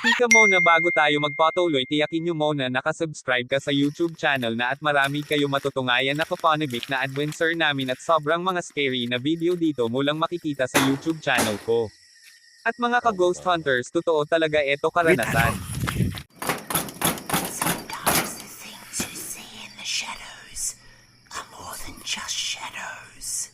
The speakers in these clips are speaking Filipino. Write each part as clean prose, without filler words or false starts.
Ika muna bago tayo magpatuloy, tiyakin nyo muna nakasubscribe ka sa YouTube channel na at marami kayo matutungayan na kapanibik na adventure namin at sobrang mga scary na video dito mo lang makikita sa YouTube channel ko. At mga ka-ghost hunters, totoo talaga eto karanasan. Sometimes the things you see in the shadows are more than just shadows.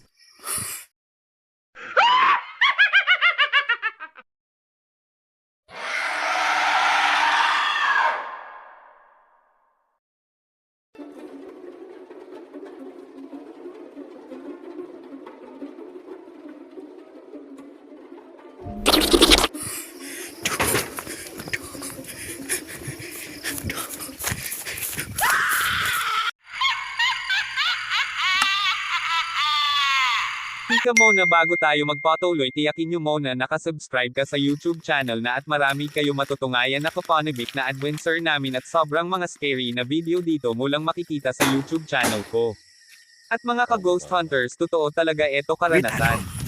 Ika muna bago tayo magpatuloy, tiyakin nyo muna nakasubscribe ka sa YouTube channel na at marami kayo matutungayan na kapanibik na adventure namin at sobrang mga scary na video dito mo lang makikita sa YouTube channel ko. At mga ka-ghost hunters, totoo talaga eto karanasan.